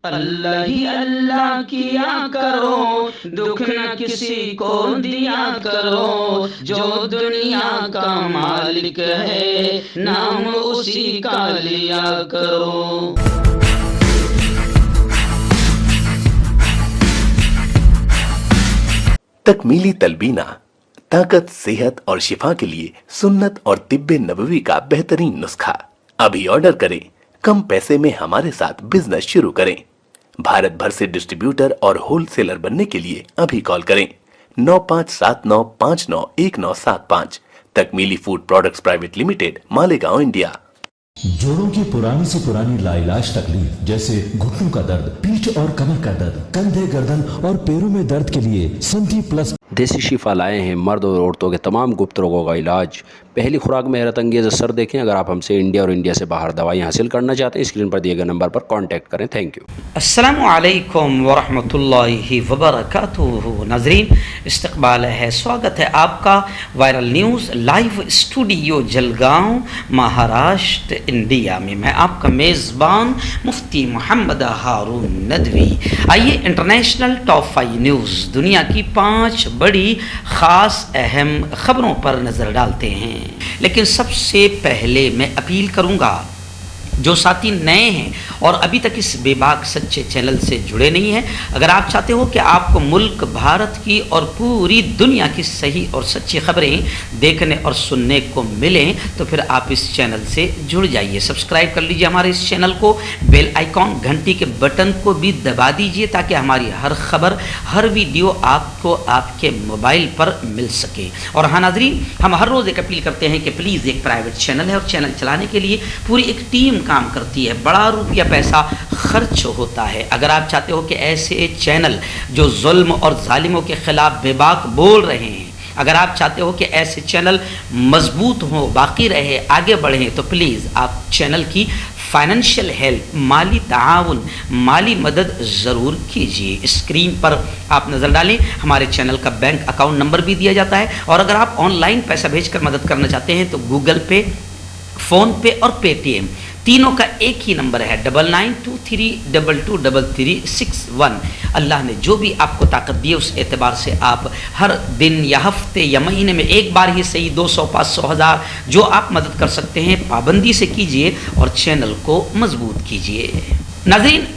अल्लाह ही अल्लाह किया करो, दुख न किसी को दिया करो। जो दुनिया का मालिक है, नाम उसी का लिया करो। तकमीली तलबीना ताकत, सेहत और शिफा के लिए सुन्नत और तिब्बे नबवी का बेहतरीन नुस्खा। अभी ऑर्डर करें, कम पैसे में हमारे साथ बिजनेस शुरू करें। भारत भर से डिस्ट्रीब्यूटर और होलसेलर बनने के लिए अभी कॉल करें 9579591975। Takmili food products private limited, Malegaon, India. जोड़ों की पुरानी से पुरानी लाइलाज तकलीफ जैसे घुटनों का दर्द, पीठ और कमर का दर्द, कंधे, गर्दन और पैरों में दर्द के लिए संधि प्लस देसी शिफा लाए हैं मर्द और औरतों के तमाम गुप्त रोगों का इलाज। पहली खुराक में हैरत अंगेज़ असर देखें। अगर आप हमसे इंडिया और इंडिया से बाहर दवाई हासिल करना चाहते हैं, स्क्रीन पर दिए गए नंबर पर कांटेक्ट करें। Thank you. अस्सलामु अलैकुम वरहमतुल्लाहि वबरकातुहू। नाज़रीन, इस्तकबाल है, स्वागत है आपका viral news live studio Jalgaon, Maharashtra, India में। मैं आपका मेज़बान मुफ्ती मोहम्मद हारून नदवी। आइए इंटरनेशनल टॉप 5 न्यूज़, दुनिया की 5 बड़ी ख़ास अहम ख़बरों पर नज़र डालते हैं। लेकिन सबसे पहले मैं अपील करूँगा, जो साथी नए हैं और अभी तक इस बेबाक सच्चे चैनल से जुड़े नहीं हैं, अगर आप चाहते हो कि आपको मुल्क भारत की और पूरी दुनिया की सही और सच्ची खबरें देखने और सुनने को मिलें, तो फिर आप इस चैनल से जुड़ जाइए। सब्सक्राइब कर लीजिए हमारे इस चैनल को, बेल आइकॉन घंटी के बटन को भी दबा दीजिए ताकि हमारी हर खबर, हर वीडियो आपको आपके मोबाइल पर मिल सके। और हाँ नाज़रीन, हम हर रोज़ एक अपील करते हैं कि प्लीज़, एक प्राइवेट चैनल है और चैनल चलाने के लिए पूरी एक टीम काम करती है, बड़ा रुपया पैसा खर्च होता है। अगर आप चाहते हो कि ऐसे चैनल जो जुल्म और जालिमों के खिलाफ बेबाक बोल रहे हैं, अगर आप चाहते हो कि ऐसे चैनल मजबूत हो, बाकी रहे, आगे बढ़ें, तो प्लीज़ आप चैनल की फाइनेंशियल हेल्प, माली ताउन, माली मदद ज़रूर कीजिए। स्क्रीन पर आप नज़र डालें, हमारे चैनल का बैंक अकाउंट नंबर भी दिया जाता है। और अगर आप ऑनलाइन पैसा भेजकर मदद करना चाहते हैं तो गूगल पे, फ़ोन पे और पेटीएम, तीनों का एक ही नंबर है 9923223361। अल्लाह ने जो भी आपको ताकत दी है, उस एतबार से आप हर दिन या हफ्ते या महीने में एक बार ही सही 200, 500, 1000 जो आप मदद कर सकते हैं, पाबंदी से कीजिए और चैनल को मजबूत कीजिए। नाज़रीन,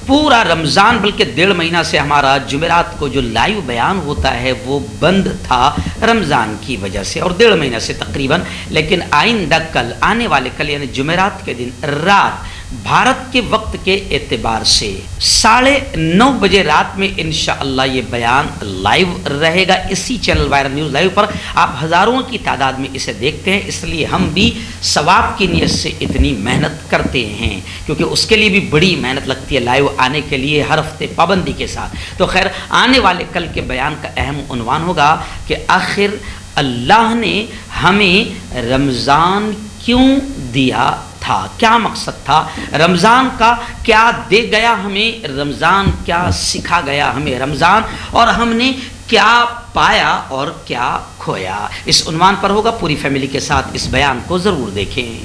पूरा रमज़ान बल्कि 1.5 महीना से हमारा जुमेरात को जो लाइव बयान होता है वो बंद था रमज़ान की वजह से, और 1.5 महीना से तकरीबन। लेकिन आइंदा कल, आने वाले कल यानी जुमेरात के दिन रात भारत के वक्त के एतबार से 9:30 बजे रात में इंशाअल्लाह ये बयान लाइव रहेगा इसी चैनल वायरल न्यूज़ लाइव पर। आप हज़ारों की तादाद में इसे देखते हैं, इसलिए हम भी सवाब की नीयत से इतनी मेहनत करते हैं, क्योंकि उसके लिए भी बड़ी मेहनत लगती है लाइव आने के लिए, हर हफ्ते पाबंदी के साथ। तो खैर, आने वाले कल के बयान का अहम उन्वान होगा कि आखिर अल्लाह ने हमें रमज़ान क्यों दिया था, क्या मकसद था रमज़ान का, क्या दे गया हमें रमज़ान, क्या सिखा गया हमें रमज़ान, और हमने क्या पाया और क्या खोया। इस उन्वान पर होगा, पूरी फैमिली के साथ इस बयान को ज़रूर देखें।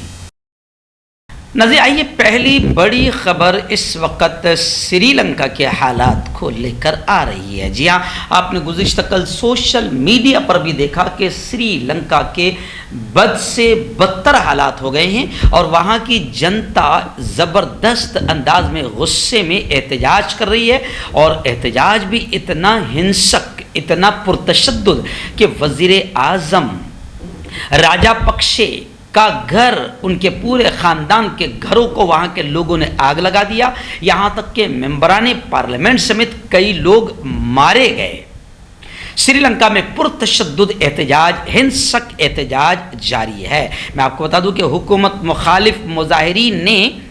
नज़र आइए, पहली बड़ी खबर इस वक्त श्रीलंका के हालात को लेकर आ रही है। जी हाँ, आपने गुज़िश्ता कल सोशल मीडिया पर भी देखा कि श्रीलंका के बद से बदतर हालात हो गए हैं और वहाँ की जनता ज़बरदस्त अंदाज में गुस्से में एहतजाज कर रही है, और एहतजाज भी इतना हिंसक, इतना पुरतशद्दुद कि वज़ीर आज़म राजापक्षे का घर, उनके पूरे ख़ानदान के घरों को वहाँ के लोगों ने आग लगा दिया। यहाँ तक कि मेंबरान पार्लियामेंट समेत कई लोग मारे गए। श्रीलंका में पुरतशद्दुद एहतजाज, हिंसक एहतजाज जारी है। मैं आपको बता दूं कि हुकूमत मुखालिफ मुजाहिरीन ने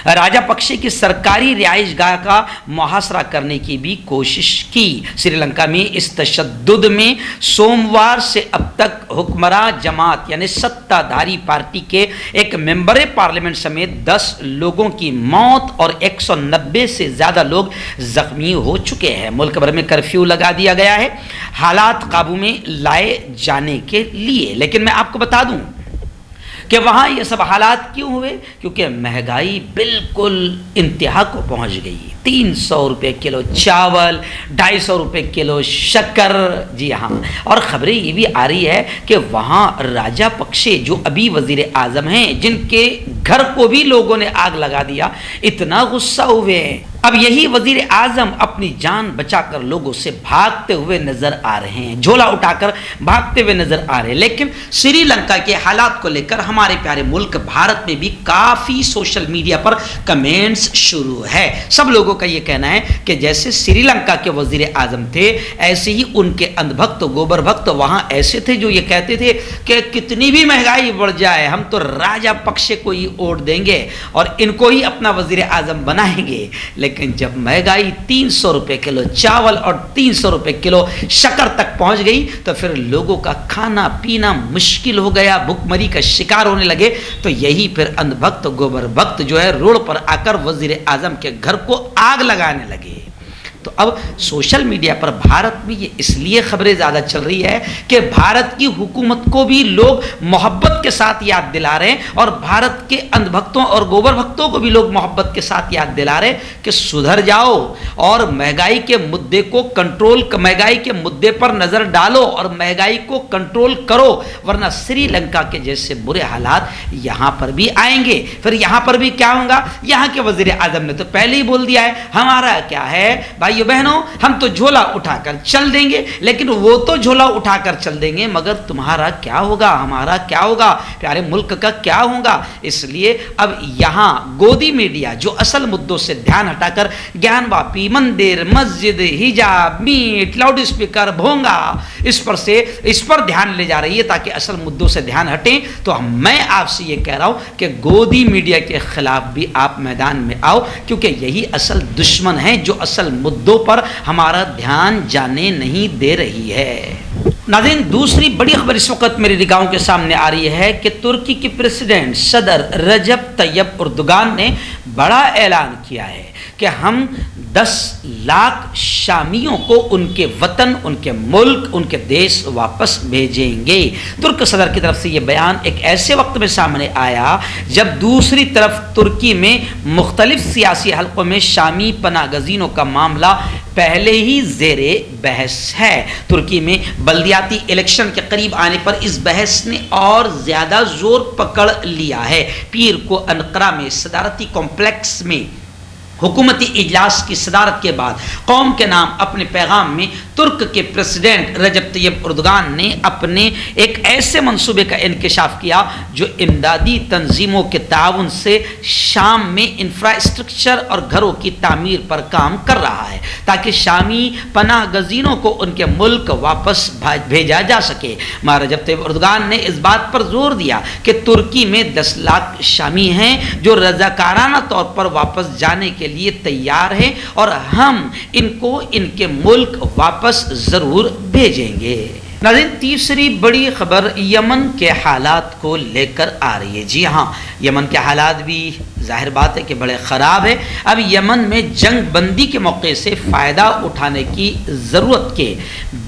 राजापक्षे की सरकारी रिहाइशगाह का मुहासरा करने की भी कोशिश की। श्रीलंका में इस तशद्दुद में सोमवार से अब तक हुक्मरान जमात यानी सत्ताधारी पार्टी के एक मेंबर पार्लियामेंट समेत 10 लोगों की मौत और 190 से ज़्यादा लोग जख्मी हो चुके हैं। मुल्क भर में कर्फ्यू लगा दिया गया है हालात काबू में लाए जाने के लिए। लेकिन मैं आपको बता दूं कि वहाँ ये सब हालात क्यों हुए? क्योंकि महंगाई बिल्कुल इंतहा को पहुँच गई। 300 रुपये किलो चावल, 250 रुपये किलो शक्कर। जी हाँ, और खबरें ये भी आ रही है कि वहाँ राजा पक्षे जो अभी वजीर आज़म हैं, जिनके घर को भी लोगों ने आग लगा दिया, इतना गुस्सा हुए हैं। अब यही वजीर आज़म अपनी जान बचाकर लोगों से भागते हुए नजर आ रहे हैं, झोला उठाकर भागते हुए नजर आ रहे हैं। लेकिन श्रीलंका के हालात को लेकर हमारे प्यारे मुल्क भारत में भी काफ़ी सोशल मीडिया पर कमेंट्स शुरू है। सब लोगों का ये कहना है कि जैसे श्रीलंका के वजीर आज़म थे, ऐसे ही उनके अंधभक्त गोबर भक्त वहाँ ऐसे थे जो ये कहते थे कि कितनी भी महंगाई बढ़ जाए हम तो राजा पक्षे को ही वोट देंगे और इनको ही अपना वजीर आज़म बनाएंगे। लेकिन जब महंगाई 300 रुपये किलो चावल और 300 रुपये किलो शक्कर तक पहुंच गई तो फिर लोगों का खाना पीना मुश्किल हो गया, भुखमरी का शिकार होने लगे। तो यही फिर अंधभक्त गोबर भक्त जो है रोड पर आकर वजीर आज़म के घर को आग लगाने लगे। तो अब सोशल मीडिया पर भारत में ये इसलिए खबरें ज़्यादा चल रही है कि भारत की हुकूमत को भी लोग मोहब्बत के साथ याद दिला रहे हैं और भारत के अंधभक्तों और गोबर भक्तों को भी लोग मोहब्बत के साथ याद दिला रहे हैं कि सुधर जाओ और महंगाई के मुद्दे को कंट्रोल, महंगाई के मुद्दे पर नज़र डालो और महंगाई को कंट्रोल करो, वरना श्रीलंका के जैसे बुरे हालात यहाँ पर भी आएंगे। फिर यहाँ पर भी क्या होगा? यहाँ के वजीर आज़म ने तो पहले ही बोल दिया है, हमारा क्या है भाइयों बहनों, हम तो झोला उठाकर चल देंगे, लेकिन वो तो झोला उठाकर चल देंगे मगर तुम्हारा क्या होगा, हमारा क्या होगा, प्यारे मुल्क का क्या होगा। इसलिए अब यहाँ गोदी मीडिया जो असल मुद्दों से ध्यान हटाकर ज्ञानवापी, मंदिर, मस्जिद, हिजाब, मीट, लाउड स्पीकर, भोंगा, इस पर ध्यान ले जा रही है ताकि असल मुद्दों से ध्यान हटें। तो मैं आपसे ये कह रहा हूं कि गोदी मीडिया के खिलाफ भी आप मैदान में आओ, क्योंकि यही असल दुश्मन है जो असल मुद्दों पर हमारा ध्यान जाने नहीं दे रही है। नाज़रीन, दूसरी बड़ी खबर इस वक्त मेरी निगाहों के सामने आ रही है कि तुर्की के प्रेसिडेंट सदर रजब तैयब उर्दुगान ने बड़ा ऐलान किया है कि हम 10 लाख शामियों को उनके वतन, उनके मुल्क, उनके देश वापस भेजेंगे। तुर्क सदर की तरफ से यह बयान एक ऐसे वक्त में सामने आया जब दूसरी तरफ तुर्की में मुख्तलिफ सियासी हलकों में शामी पनागजीनों का मामला पहले ही ज़ेरे बहस है। तुर्की में बल्दियाती इलेक्शन के करीब आने पर इस बहस ने और ज़्यादा जोर पकड़ लिया है। पीर को अनकरा में सदारती कॉम्प्लेक्स में हुकूमती इजलास की सदारत के बाद कौम के नाम अपने पैगाम में तुर्क के प्रेसिडेंट रजब तैयब उर्दुगान ने अपने एक ऐसे मंसूबे का इंकशाफ किया जो इमदादी तंजीमों के ताउन से शाम में इंफ्रास्ट्रक्चर और घरों की तामीर पर काम कर रहा है ताकि शामी पनाह गजीनों को उनके मुल्क वापस भेजा जा सके। मां रजब तैयब उर्दुगान ने इस बात पर जोर दिया कि तुर्की में 10 लाख शामी हैं जो रजाकाराना तौर पर वापस जाने के लिए तैयार हैं और हम इनको इनके मुल्क वापस जरूर भेजेंगे। नाज़रीन, तीसरी बड़ी खबर यमन के हालात को लेकर आ रही है। जी हाँ, यमन के हालात भी जाहिर बात है कि बड़े ख़राब है। अब यमन में जंग बंदी के मौके से फ़ायदा उठाने की ज़रूरत के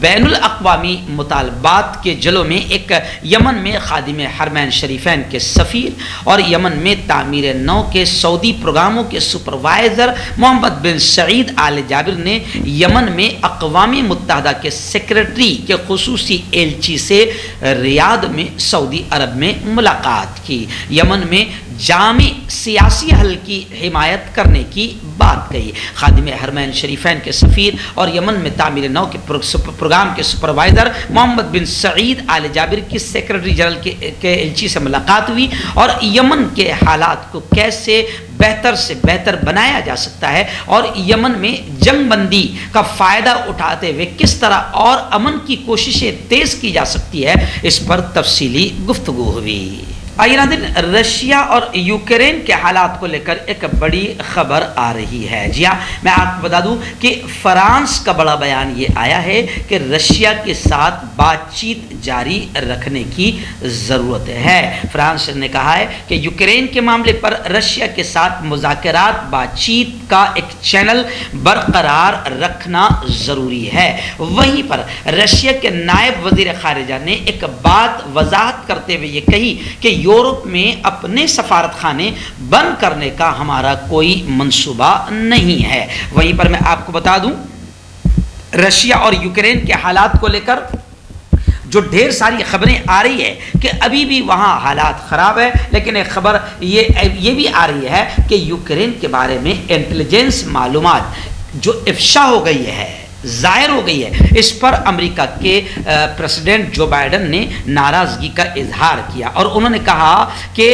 बैनुल अक़वामी मुतालबात के जलो में एक यमन में खादिम हरमैन शरीफैन के सफ़ीर और यमन में तामीर नौ के सऊदी प्रोग्रामों के सुपरवाइज़र मोहम्मद बिन सईद आल जाबिर ने यमन में अक़वामी मुत्तहदा के सेक्रेटरी के खुसूसी एलची से रियाद में सऊदी अरब में मुलाकात की। यमन में जामी सियासी हल की हिमायत करने की बात कही। खादिम हरमैन शरीफैन के सफ़ीर और यमन में तामीर नौ के प्रोग्राम के सुपरवाइज़र मोहम्मद बिन सईद आल जाबिर की सेक्रेटरी जनरल के एलची से मुलाकात हुई और यमन के हालात को कैसे बेहतर से बेहतर बनाया जा सकता है और यमन में जंग बंदी का फ़ायदा उठाते हुए किस तरह और अमन की कोशिशें तेज़ की जा सकती है, इस पर तफसीली गुफ्तगू हुई। आइए नाज़रीन, रशिया और यूक्रेन के हालात को लेकर एक बड़ी खबर आ रही है। जी हाँ, मैं आपको बता दूं कि फ्रांस का बड़ा बयान ये आया है कि रशिया के साथ बातचीत जारी रखने की ज़रूरत है। फ्रांस ने कहा है कि यूक्रेन के मामले पर रशिया के साथ मुज़ाकरात बातचीत का एक चैनल बरकरार रखना ज़रूरी है। वहीं पर रशिया के नायब वज़ीर ख़ारिजा ने एक बात वजाहत करते हुए ये कही कि यूरोप में अपने सफारतखाने बंद करने का हमारा कोई मंसूबा नहीं है। वहीं पर मैं आपको बता दूं, रशिया और यूक्रेन के हालात को लेकर जो ढेर सारी खबरें आ रही है कि अभी भी वहाँ हालात ख़राब है, लेकिन एक खबर ये भी आ रही है कि यूक्रेन के बारे में इंटेलिजेंस मालूमात जो इफ्शा हो गई है, ज़ाहिर हो गई है, इस पर अमेरिका के प्रेसिडेंट जो बाइडन ने नाराज़गी का इजहार किया और उन्होंने कहा कि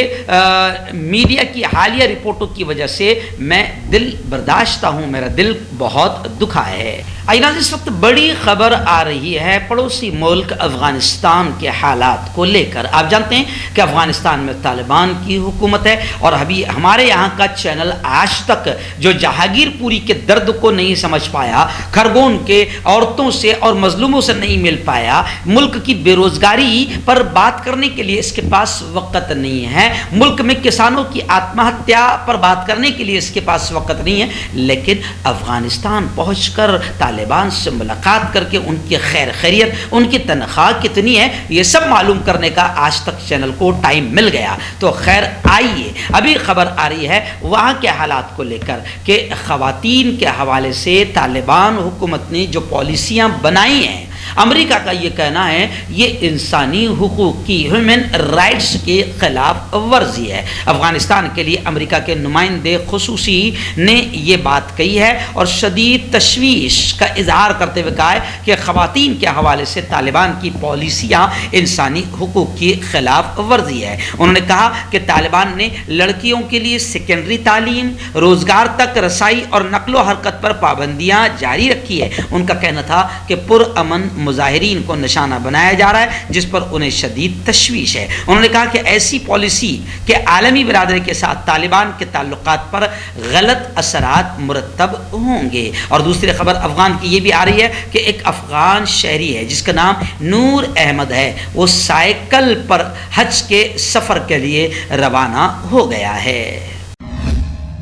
मीडिया की हालिया रिपोर्टों की वजह से मैं दिल बर्दाश्ता हूँ, मेरा दिल बहुत दुखा है। आइनाज़, इस वक्त बड़ी खबर आ रही है पड़ोसी मुल्क अफ़गानिस्तान के हालात को लेकर। आप जानते हैं कि अफ़गानिस्तान में तालिबान की हुकूमत है और अभी हमारे यहाँ का चैनल आज तक जो जहांगीरपुरी के दर्द को नहीं समझ पाया, खरगोन के औरतों से और मजलूमों से नहीं मिल पाया, मुल्क की बेरोजगारी पर बात करने के लिए इसके पास वक़्त नहीं है, मुल्क में किसानों की आत्महत्या पर बात करने के लिए इसके पास वक़्त नहीं है, लेकिन अफ़गानिस्तान पहुँचकर तालिबान से मुलाकात करके उनकी खैर खैरियत, उनकी तनख्वाह कितनी है, ये सब मालूम करने का आज तक चैनल को टाइम मिल गया। तो खैर आइए, अभी खबर आ रही है वहाँ के हालात को लेकर कि ख़वातीन के हवाले से तालिबान हुकूमत ने जो पॉलिसियाँ बनाई हैं, अमेरिका का ये कहना है ये इंसानी हुकूक की, ह्यूमन राइट्स के खिलाफ वर्जी है। अफ़गानिस्तान के लिए अमेरिका के नुमाइंदे खुसूसी ने ये बात कही है और शदीद तशवीश का इजहार करते हुए कहा है कि ख़वातीन के हवाले से तालिबान की पॉलिसियाँ इंसानी हुकूक की खिलाफ वर्जी है। उन्होंने कहा कि तालिबान ने लड़कियों के लिए सेकेंडरी तालीम, रोज़गार तक रसाई और नकलो हरकत पर पाबंदियाँ जारी रखी है। उनका कहना था कि पुरअमन मुजाहिरीन को निशाना बनाया जा रहा है, जिस पर उन्हें शदीद तशवीश है। उन्होंने कहा कि ऐसी पॉलिसी के आलमी बिरादरी के साथ तालिबान के ताल्लुकात पर गलत असरात मुरतब होंगे। और दूसरी खबर अफगान की ये भी आ रही है कि एक अफगान शहरी है जिसका नाम नूर अहमद है, वो साइकिल पर हज के सफ़र के लिए रवाना हो गया है।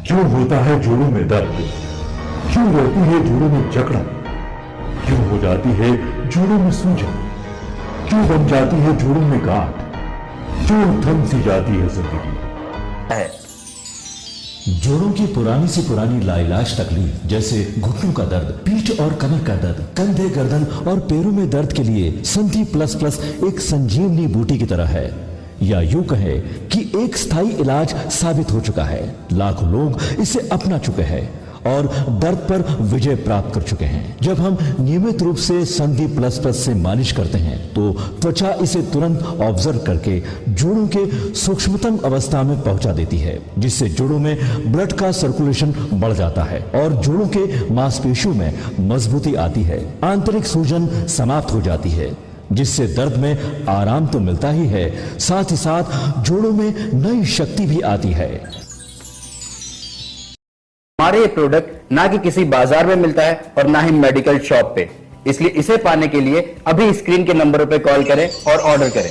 क्यों होता है जोड़ों में दर्द, क्यों रहती है जोड़ों में जकड़न, क्यों हो जाती है जोड़ों में सूजन, क्यों बन जाती है जोड़ों में गांठ, क्यों थम सी जाती है जिंदगी। जोड़ों की पुरानी से पुरानी लाइलाज तकलीफ जैसे घुटनों का दर्द, पीठ और कमर का दर्द, कंधे, गर्दन और पैरों में दर्द के लिए संधि प्लस प्लस एक संजीवनी बूटी की तरह है, या यूं कहे कि एक स्थायी इलाज साबित हो चुका है। लाखों लोग इसे अपना चुके हैं और दर्द पर विजय प्राप्त कर चुके हैं। जब हम नियमित रूप से संधि प्लस प्लस से मालिश करते हैं तो त्वचा इसे तुरंत ऑब्जर्व करके जोड़ों के सूक्ष्मतम अवस्था में पहुंचा देती है, जिससे जोड़ों में ब्लड का सर्कुलेशन बढ़ जाता है और जोड़ों के मांसपेशियों में मजबूती आती है, आंतरिक सूजन समाप्त हो जाती है, जिससे दर्द में आराम तो मिलता ही है, साथ ही साथ जोड़ों में नई शक्ति भी आती है। हमारे ये प्रोडक्ट ना कि किसी बाजार में मिलता है और ना ही मेडिकल शॉप पे, इसलिए इसे पाने के लिए अभी स्क्रीन के नंबरों पे कॉल करें और ऑर्डर करें।